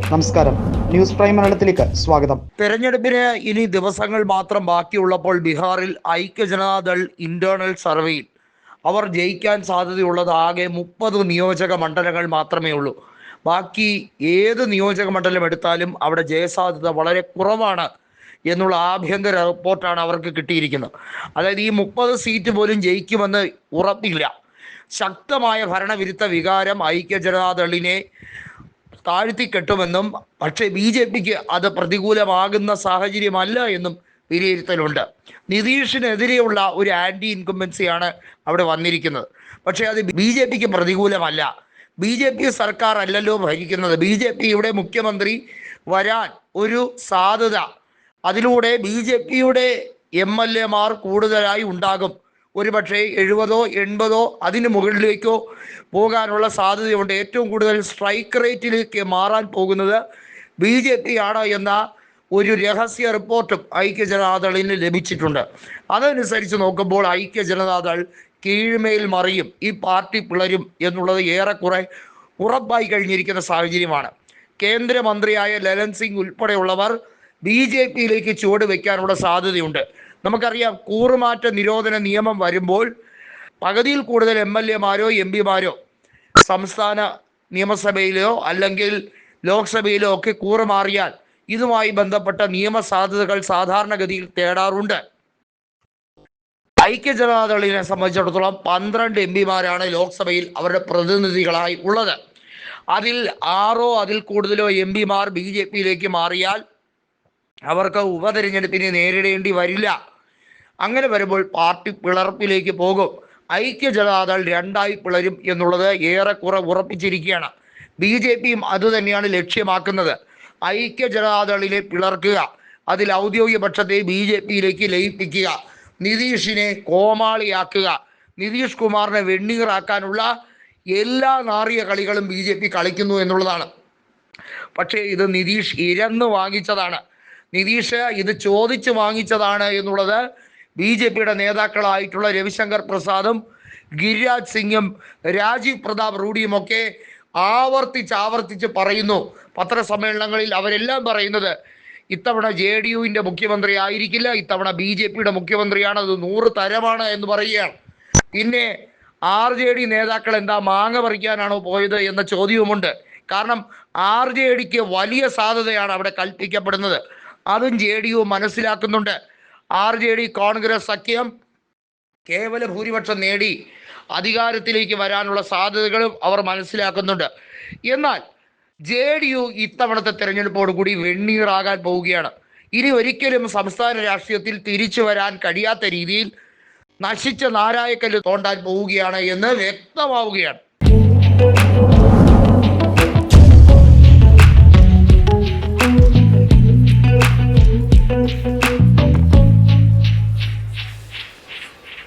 നമസ്കാരം, news prime മലയാളത്തിലേക്ക് സ്വാഗതം. തെരഞ്ഞെടുപ്പിന് ഇനി ദിവസങ്ങൾ മാത്രം ബാക്കിയുള്ളപ്പോൾ ബീഹാറിൽ ഐക്യജനതാദൾ ഇന്റേണൽ സർവേയിൽ അവർ ജയിക്കാൻ സാധ്യതയുള്ളത് ആകെ 30 നിയോജക മണ്ഡലങ്ങൾ മാത്രമേ ഉള്ളൂ. ബാക്കി ഏത് നിയോജക മണ്ഡലം എടുത്താലും അവിടെ ജയസാധ്യത വളരെ കുറവാണ് എന്നുള്ള ആഭ്യന്തര റിപ്പോർട്ടാണ് അവർക്ക് കിട്ടിയിരിക്കുന്നത്. അതായത് ഈ 30 സീറ്റ് പോലും ജയിക്കുമെന്ന് ഉറപ്പില്ല. ശക്തമായ ഭരണവിരുദ്ധ വികാരം ഐക്യജനതാദളിനെ താഴ്ത്തിക്കെട്ടുമെന്നും പക്ഷേ BJPക്ക് അത് പ്രതികൂലമാകുന്ന സാഹചര്യമല്ല എന്നും വിലയിരുത്തലുണ്ട്. നിതീഷിനെതിരെയുള്ള ഒരു ആൻറ്റി ഇൻകംബൻസിയാണ് അവിടെ വന്നിരിക്കുന്നത്. പക്ഷേ അത് BJPക്ക് പ്രതികൂലമല്ല. BJP സർക്കാർ അല്ലല്ലോ ഭരിക്കുന്നത്. BJPയുടെ മുഖ്യമന്ത്രി വരാൻ ഒരു സാധ്യത, അതിലൂടെ BJPയുടെ MLA കൂടുതലായി ഉണ്ടാകും. ഒരു പക്ഷേ 70, 80 അതിന് മുകളിലേക്കോ പോകാനുള്ള സാധ്യതയുണ്ട്. ഏറ്റവും കൂടുതൽ സ്ട്രൈക്ക് റേറ്റിലേക്ക് മാറാൻ പോകുന്നത് BJP ആണ് എന്ന ഒരു രഹസ്യ റിപ്പോർട്ടും ഐക്യജനതാദളിന് ലഭിച്ചിട്ടുണ്ട്. അതനുസരിച്ച് നോക്കുമ്പോൾ ഐക്യജനതാദൾ കീഴ്മേൽ മറിയും, ഈ പാർട്ടി പിളരും എന്നുള്ളത് ഏറെക്കുറെ ഉറപ്പായി കഴിഞ്ഞിരിക്കുന്ന സാഹചര്യമാണ്. കേന്ദ്രമന്ത്രിയായ ലലൻ സിംഗ് ഉൾപ്പെടെയുള്ളവർ BJPയിലേക്ക് ചുവട് വയ്ക്കാനുള്ള സാധ്യതയുണ്ട്. നമുക്കറിയാം, കൂറുമാറ്റ നിരോധന നിയമം വരുമ്പോൾ പകുതിയിൽ കൂടുതൽ MLA MP സംസ്ഥാന നിയമസഭയിലോ അല്ലെങ്കിൽ ലോക്സഭയിലോ ഒക്കെ കൂറുമാറിയാൽ ഇതുമായി ബന്ധപ്പെട്ട നിയമസാധ്യതകൾ സാധാരണഗതിയിൽ തേടാറുണ്ട്. ഐക്യജനതാദളിനെ സംബന്ധിച്ചിടത്തോളം 12 MP ലോക്സഭയിൽ അവരുടെ പ്രതിനിധികളായി ഉള്ളത്. അതിൽ 6 അതിൽ കൂടുതലോ MP BJPയിലേക്ക് മാറിയാൽ അവർക്ക് ഉപതെരഞ്ഞെടുപ്പിനെ നേരിടേണ്ടി വരില്ല. അങ്ങനെ വരുമ്പോൾ പാർട്ടി പിളർപ്പിലേക്ക് പോകും. ഐക്യജനതാദൾ 2ആയി പിളരും എന്നുള്ളത് ഏറെക്കുറെ ഉറപ്പിച്ചിരിക്കുകയാണ്. BJPയും അതുതന്നെയാണ് ലക്ഷ്യമാക്കുന്നത്. ഐക്യജനതാദളിനെ പിളർക്കുക, അതിൽ ഔദ്യോഗിക പക്ഷത്തെ BJPയിലേക്ക് ലയിപ്പിക്കുക, നിതീഷിനെ കോമാളിയാക്കുക, നിതീഷ് കുമാറിനെ വെണ്ണീറാക്കാനുള്ള എല്ലാ നാറിയ കളികളും BJP കളിക്കുന്നു എന്നുള്ളതാണ്. പക്ഷേ ഇത് നിതീഷ് ഇരന്ന് വാങ്ങിച്ചതാണ്. നിതീഷ് ഇത് ചോദിച്ച് വാങ്ങിച്ചതാണ് എന്നുള്ളത് BJPയുടെ നേതാക്കളായിട്ടുള്ള രവിശങ്കർ പ്രസാദും ഗിരിരാജ് സിംഗും രാജീവ് പ്രതാപ് റൂഡിയും ഒക്കെ ആവർത്തിച്ച് പറയുന്നു. പത്രസമ്മേളനങ്ങളിൽ അവരെല്ലാം പറയുന്നത് ഇത്തവണ JDUവിൻ്റെ മുഖ്യമന്ത്രി ആയിരിക്കില്ല, ഇത്തവണ BJPയുടെ മുഖ്യമന്ത്രിയാണ്, അത് 100 തരമാണ് എന്ന് പറയുകയാണ്. പിന്നെ RJD നേതാക്കൾ എന്താ മാങ്ങ പറിക്കാനാണോ പോയത് എന്ന ചോദ്യവുമുണ്ട്. കാരണം RJDക്ക് വലിയ സാധ്യതയാണ് അവിടെ കൽപ്പിക്കപ്പെടുന്നത്. അതും JDU മനസ്സിലാക്കുന്നുണ്ട്. RJD കോൺഗ്രസ് സഖ്യം കേവല ഭൂരിപക്ഷം നേടി അധികാരത്തിലേക്ക് വരാനുള്ള സാധ്യതകളും അവർ മനസ്സിലാക്കുന്നുണ്ട്. എന്നാൽ JDU ഇത്തവണത്തെ തെരഞ്ഞെടുപ്പോടുകൂടി വെണ്ണീറാകാൻ പോവുകയാണ്. ഇനി ഒരിക്കലും സംസ്ഥാന രാഷ്ട്രീയത്തിൽ തിരിച്ചു വരാൻ കഴിയാത്ത രീതിയിൽ നശിച്ച നാരായക്കല്ല് തോണ്ടാൻ പോവുകയാണ് എന്ന് വ്യക്തമാവുകയാണ്.